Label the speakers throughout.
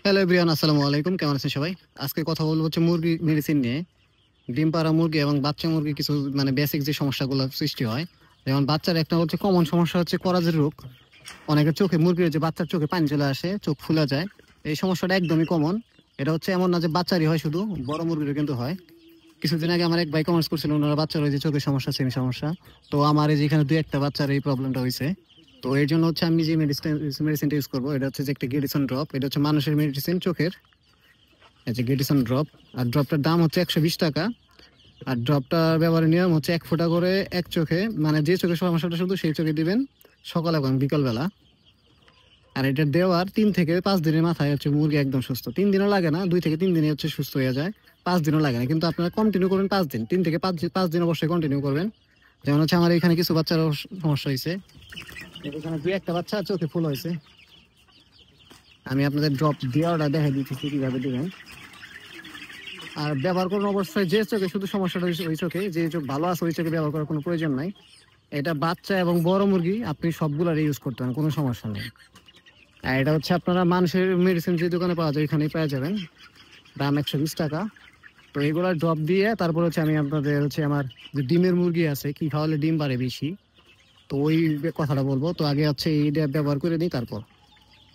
Speaker 1: Hello everyone, আসসালামু আলাইকুম। কেমন আছেন সবাই? আজকে কথা বলবো হচ্ছে মুরগি মেডিসিন নিয়ে। ডিম পাড়া মুরগি এবং বাচ্চা মুরগি কিছু বেসিক যে সমস্যাগুলো সৃষ্টি হয়, যেমন বাচ্চার একটা হচ্ছে কমন সমস্যা হচ্ছে করাজের রোগ। অনেকের চোখে মুরগির যে বাচ্চার চোখে পানি চলে আসে, চোখ ফুলে যায়। এই সমস্যাটা একদমই কমন। এটা হচ্ছে এমন না যে বাচ্চারই হয়, শুধু বড় মুরগিরও কিন্তু হয়। কিছুদিন আগে আমার এক ভাই কমেন্টস করছিল, ওনারা বাচ্চার ওই যে চোখের সমস্যা, সেম সমস্যা। তো আমার এই যে এখানে দুই একটা বাচ্চার এই প্রবলেমটা হয়েছে। তো এর জন্য হচ্ছে আমি যে মেডিসিনটা ইউজ করবো, এটা হচ্ছে যে একটা গেডিসন ড্রপ। এটা হচ্ছে মানুষের মেডিসিন চোখের, এই যে গেডিসন ড্রপ। আর ড্রপটার দাম হচ্ছে 120 টাকা। আর ড্রপটা ব্যবহারের নিয়ম হচ্ছে 1 ফোঁটা করে এক চোখে, মানে যে চোখের সমস্যাটা শুধু সেই চোখে দিবেন, সকাল এবং বিকালবেলা। আর এটা দেওয়ার 3 থেকে 5 দিনের মাথায় হচ্ছে মুরগি একদম সুস্থ। 3 দিনও লাগে না, 2 থেকে 3 দিনে হচ্ছে সুস্থ হয়ে যায়। 5 দিনও লাগে না, কিন্তু আপনারা কন্টিনিউ করবেন 5 দিন। 3 থেকে 5 দিন অবশ্যই কন্টিনিউ করবেন। যেমন হচ্ছে আমার এখানে কিছু বাচ্চার সমস্যা হয়েছে, এখানে দুই একটা বাচ্চা চোখে ফুল হয়েছে। আমি আপনাদের ড্রপ দেওয়াটা দেখে দিচ্ছি কিভাবে দিবেন। আর ব্যবহার করুন অবশ্যই যে চোখে শুধু সমস্যাটা হয়েছে ওই চোখে, যে চোখ ভালো আছে ওই চোখে ব্যবহার করার কোনো প্রয়োজন নাই। এটা বাচ্চা এবং বড় মুরগি আপনি সবগুলার ইউজ করতে পারেন, কোনো সমস্যা নেই। আর এটা হচ্ছে আপনারা মানুষের মেডিসিন যে দোকানে পাওয়া যায় ওইখানেই পেয়ে যাবেন, দাম 120 টাকা। তো এগুলা ড্রপ দিয়ে তারপর হচ্ছে আমি আপনাদের হচ্ছে আমার যে ডিমের মুরগি আছে, কি খাওয়ালে ডিম বাড়ে বেশি, তো ওই কথাটা বলবো। তো আগে হচ্ছে এইটা ব্যবহার করে নিই। তারপর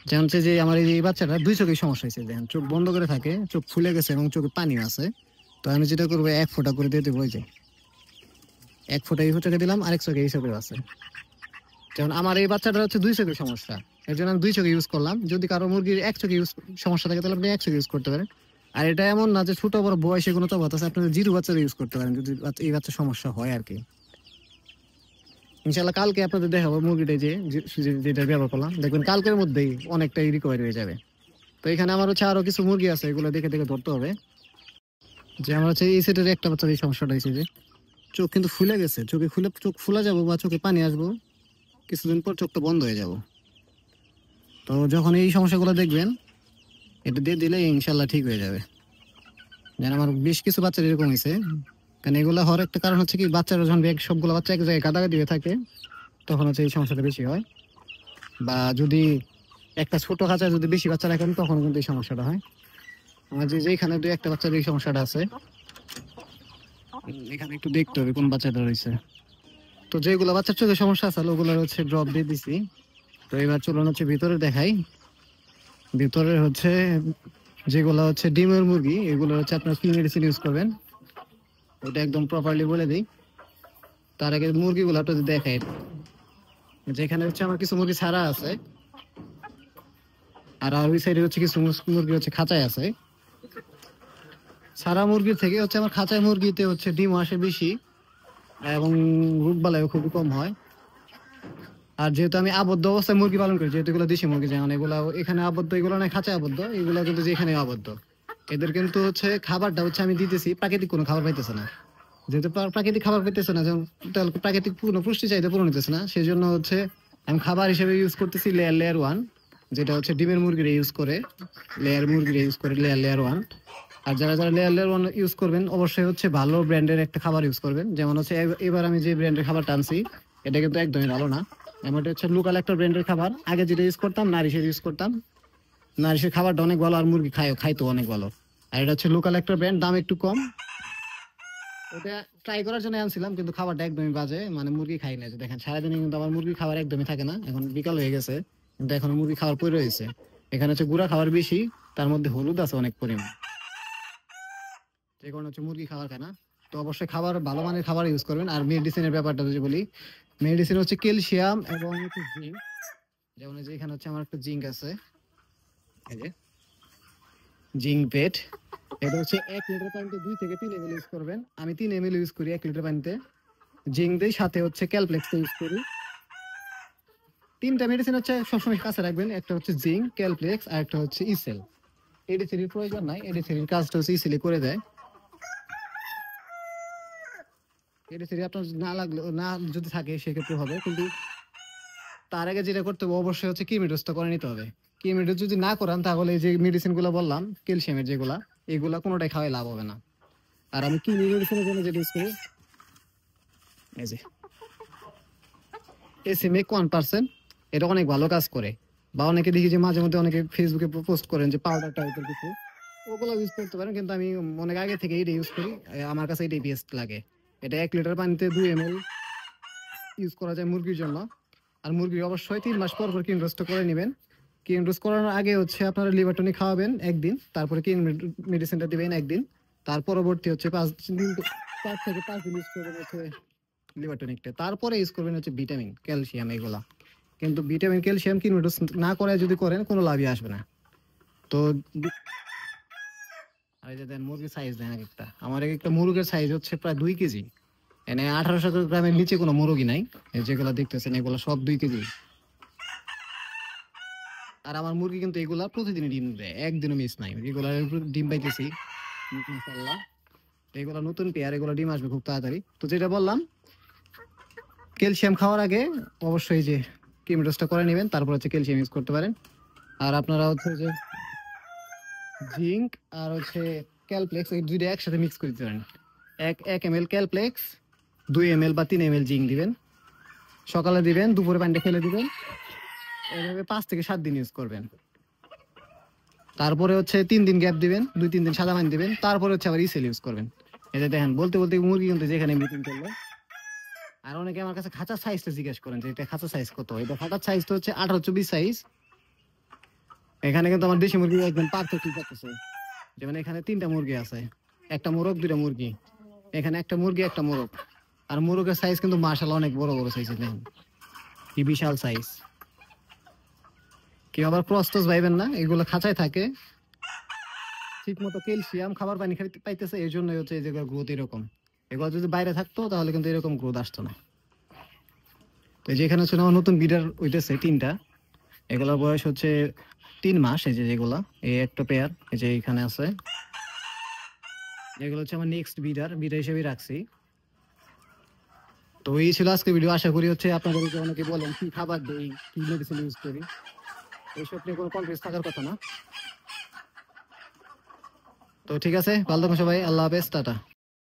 Speaker 1: যেমন হচ্ছে যে আমার এই বাচ্চাটা দুই চোখের সমস্যা হয়েছে, দেখেন চোখ বন্ধ করে থাকে, চোখ ফুলে গেছে এবং চোখে পানি আছে। তো আমি যেটা করবো 1 ফোঁটা করে দিয়ে দেবো, ওই যে 1 ফোঁটা এই চোখে দিলাম, আরেক চোখে এই চোখে আছে। যেমন আমার এই বাচ্চাটা হচ্ছে দুই চোখের সমস্যা, এর জন্য আমি দুই চোখে ইউজ করলাম। যদি কারো মুরগির এক চোখে ইউজ সমস্যা থাকে তাহলে আপনি এক চোখে ইউজ করতে পারেন। আর এটা এমন না যে ছোট বড় বয়সে কোনো তফাৎ আছে, আপনাদের জিরো বাচ্চারা ইউজ করতে পারেন যদি এই বাচ্চার সমস্যা হয় আর কি। ইনশাল্লাহ কালকে আপনাদের দেখাবো মুরগিটা যেটা ব্যবহার করলাম, দেখবেন কালকের মধ্যেই অনেকটাই রিকভারি হয়ে যাবে। তো এখানে আমার হচ্ছে আরো কিছু মুরগি আছে, এগুলো দেখে দেখে ধরতে হবে। যে আমার হচ্ছে এই সেটের একটা বাচ্চার এই সমস্যাটা হয়েছে যে চোখ কিন্তু ফুলে গেছে, চোখে ফুলে চোখ ফুলা যাবো বা চোখে পানি আসবো, কিছুদিন পর চোখটা বন্ধ হয়ে যাব। তো যখন এই সমস্যাগুলো দেখবেন, এটা দিয়ে দিলে ইনশাল্লাহ ঠিক হয়ে যাবে। যেন আমার বেশ কিছু বাচ্চার এরকম হয়েছে। কারণ এগুলো হওয়ার একটা কারণ হচ্ছে কি, বাচ্চারা যখন সবগুলো বাচ্চা এক জায়গায় গাদাগাদি হয়ে থাকে, তখন হচ্ছে এই সমস্যাটা বেশি হয়। বা যদি একটা ছোট খাঁচায় যদি বেশি বাচ্চা রাখেন, তখন কিন্তু এই সমস্যাটা হয়। আমার যেখানে দুই একটা বাচ্চার এই সমস্যাটা আছে, এখানে একটু দেখতে হবে কোন বাচ্চাটা রয়েছে। তো যেগুলো বাচ্চার চোখে সমস্যা আছে ওগুলো হচ্ছে ড্রপ দিয়ে দিছি। তো এবার চলুন হচ্ছে ভিতরে দেখাই। ভিতরে হচ্ছে যেগুলো হচ্ছে ডিমের মুরগি, এগুলো হচ্ছে আপনার কি মেডিসিন ইউজ করবেন ওটা একদম প্রপারলি বলে দিই। তার আগে মুরগিগুলো আপনাদের দেখাই। যেখানে হচ্ছে আমার কিছু মুরগি ছাড়া আছে, আর ওই সাইডে হচ্ছে কিছু মুরগি হচ্ছে খাঁচায় আছে। ছাড়া মুরগির থেকে হচ্ছে আমার খাঁচায় মুরগিতে হচ্ছে ডিম আসে বেশি, এবং রোগবালাইও খুবই কম হয়। আর যেহেতু আমি আবদ্ধ অবস্থায় মুরগি পালন করি, যেহেতু এগুলো দেশি মুরগি, যেমন এগুলো এখানে আবদ্ধ, এগুলো না খাঁচায় আবদ্ধ, এগুলো কিন্তু যেখানে আবদ্ধ। এদের কিন্তু হচ্ছে খাবারটা হচ্ছে আমি দিতেছি প্রাকৃতিক কোনো খাবার পাইতেছে না। যেহেতু প্রাকৃতিক খাবার পেতেছে না, যেমন প্রাকৃতিক কোনো পুষ্টি চাহিদা পূরণ হইতেছে না, সেই জন্য হচ্ছে আমি খাবার হিসেবে ইউজ করতেছি লেয়ার 1, যেটা হচ্ছে ডিমের মুরগির ইউজ করে, লেয়ার 1। আর যারা যারা লেয়ার 1 ইউজ করবেন অবশ্যই হচ্ছে ভালো ব্র্যান্ডের একটা খাবার ইউজ করবেন। যেমন হচ্ছে এবার আমি যে ব্র্যান্ডের খাবারটা আনছি, এটা কিন্তু একদমই ভালো না। এমনটা হচ্ছে লোকাল একটা ব্র্যান্ডের খাবার। আগে যেটা ইউজ করতাম নারিশের ইউজ করতাম, নারিশের খাবারটা অনেক ভালো, আর মুরগি খাইতো অনেক ভালো। আর এটা হচ্ছে লোকাল একটা ব্র্যান্ড, দাম একটু কম। ওটা ট্রাই করার জন্য আনছিলাম, কিন্তু খাবারটা একদমই বাজে, মানে মুরগি খাই না। দেখেন সারাদিনে কিন্তু আমার মুরগি খাবার একদমই থাকে না। এখন বিকাল হয়ে গেছে কিন্তু এখন মুরগি খাবার পড়ে রয়েছে। এখানে হচ্ছে গুঁড়া খাবার বেশি, তার মধ্যে হলুদ আছে অনেক পরিমাণ, যে কারণে হচ্ছে মুরগি খাবার খায় না। তো অবশ্যই খাবার ভালো মানের খাবার ইউজ করবেন। আর মেডিসিনের ব্যাপারটা যদি বলি, মেডিসিন হচ্ছে ক্যালসিয়াম এবং হচ্ছে জিঙ্ক। যেমন যে এখানে হচ্ছে আমার একটা জিঙ্ক আছে, এই যে জিঙ্ক পেট। এটা হচ্ছে 1 লিটার পানিতে 2 থেকে 3 ml ইউজ করবেন। আমি 3 ml ইউজ করি 1 লিটার পানিতে। জিঙ্ক দিই, সাথে হচ্ছে ক্যালপ্লেক্স ইউজ করি। 3টা মেডিসিন হচ্ছে সবসময় কাছে রাখবেন, একটা হচ্ছে জিঙ্ক, ক্যালপ্লেক্স, আর একটা হচ্ছে ইসেল। এডি3 প্রয়োজন নাই, এডি3 কাজটা হচ্ছে ইসেলি করে দেয়। এডি3 আপনার না লাগলে না যদি থাকে সেক্ষেত্রে হবে, কিন্তু তার আগে যেটা করতে হবে অবশ্যই হচ্ছে কিমি ডোজটা করে নিতে হবে। কিমি ডোজ যদি না করান তাহলে এই যে মেডিসিন গুলো বললাম ক্যালসিয়ামের যেগুলা, এগুলা কোনোটাই খাওয়াই লাভ হবে না। আর আমি কিমি মেডিসিনের জন্য যেটা ইউজ করি, এই যে এসিমিক 1%, এটা অনেক ভালো কাজ করে। বা অনেকে দেখি যে মাঝে মধ্যে অনেকে ফেসবুকে পোস্ট করেন যে পাউডার টাইপের কিছু, ওগুলো ইউজ করতে পারেন, কিন্তু আমি অনেক আগে থেকে এটা ইউজ করি। আমার কাছে এটাই বেস্ট লাগে। এটা 1 লিটার পানিতে 2 ml ইউজ করা যায় মুরগির জন্য। আর মুরগি অবশ্যই 3 মাস পর পর কিন রোস্ট করে নেবেন। কিন রোস্ট করানোর আগে হচ্ছে আপনারা লিভার টনিক খাওয়াবেন একদিন, তারপরে কিন মেডিসিনটা দিবেন একদিন, তার পরবর্তী হচ্ছে 5 দিন, 4 থেকে 5 দিন ইউজ করবেন হচ্ছে লিভার টনিকটা, তারপরে ইউজ করবেন হচ্ছে ভিটামিন ক্যালসিয়াম এগুলা। কিন্তু ভিটামিন ক্যালসিয়াম কিন রোস্ট না করে যদি করেন কোনো লাভই আসবে না। তো আর এই যে দেন মুরগির সাইজ দেন এক একটা, আমার এক একটা মুরগের সাইজ হচ্ছে প্রায় 2 কেজি। এনে 1800 গ্রামের নিচে কোনো মুরগি নাই, এই যেগুলা দেখতেছেন এগুলা সব 2 কেজি। আর আমার মুরগি কিন্তু এগুলা প্রতিদিন ডিম দেয়, একদিনও মিস নাই, এগুলা ডিম পাইতেছি ইনশাআল্লাহ। এগুলা নতুন পেয়ার, এগুলা ডিম আসবে খুব তাড়াতাড়ি। তো যেটা বললাম, ক্যালসিয়াম খাওয়ার আগে অবশ্যই যে কিমোডোজটা করে নেবেন, তারপর হচ্ছে ক্যালসিয়াম ইউজ করতে পারেন। আর আপনারা হচ্ছে যে জিঙ্ক আর হচ্ছে ক্যালপ্লেক্স এই দুইটা একসাথে মিক্স করে দিতে পারেন। 1 ml ক্যালপ্লেক্স, 2 ml বা 3 ml জিঙ্ক দিবেন, সকালে দিবেন, দুপুরে পানিটা ফেলে দিবেন, এভাবে 5 থেকে 7 দিন ইউজ করবেন। তারপরে হচ্ছে 3 দিন গ্যাপ দিবেন, 2-3 দিন সাদা পানি দিবেন, তারপরে হচ্ছে আবার ইসেল ইউজ করবেন। এই যে দেখেন বলতে বলতে মুরগি কিন্তু যেখানে মিটিং করলো। আর অনেকে আমার কাছে খাঁচার সাইজটা জিজ্ঞেস করেন যে এটা খাঁচার সাইজ কত। এটা খাঁচার সাইজ তো হচ্ছে 18-24 সাইজ। এখানে কিন্তু আমার দেশি মুরগি একদম পারফেক্টলি পাচ্ছে। যেমন এখানে 3টা মুরগি আছে, একটা মোরগ 2টা মুরগি, এখানে একটা মুরগি একটা মোরগ। আর মোরগের সাইজ কিন্তু মাশাআল্লাহ অনেক বড় বড় সাইজ, দেখেন কি বিশাল সাইজ। কেউ আবার ক্রস টস ভাইবেন না, এগুলো খাঁচায় থাকে, ঠিক মতো ক্যালসিয়াম খাবার পানি পাইতেছে, এই জন্যই হচ্ছে এই জায়গার গ্রোথ এরকম। এগুলো যদি বাইরে থাকতো তাহলে কিন্তু এরকম গ্রোথ আসতো না। তো যেখানে হচ্ছে আমার নতুন বিডার হইতেছে 3টা, এগুলোর বয়স হচ্ছে 3 মাস। এই যে যেগুলা, এই একটা পেয়ার এই যে এখানে আছে, এগুলো হচ্ছে আমার নেক্সট বিডার হিসেবে রাখছি। তো এই ছিল আজকে ভিডিও। আশা করি হচ্ছে আপনাদেরকে অনেকে বলেন কি খাবার দেই, কি মেডিসিন ইউজ করি, এইসব নিয়ে কোনো কনফিউজ থাকার কথা না। তো ঠিক আছে, ভালো থাকুন সবাই, আল্লাহ হাফেজ, টাটা।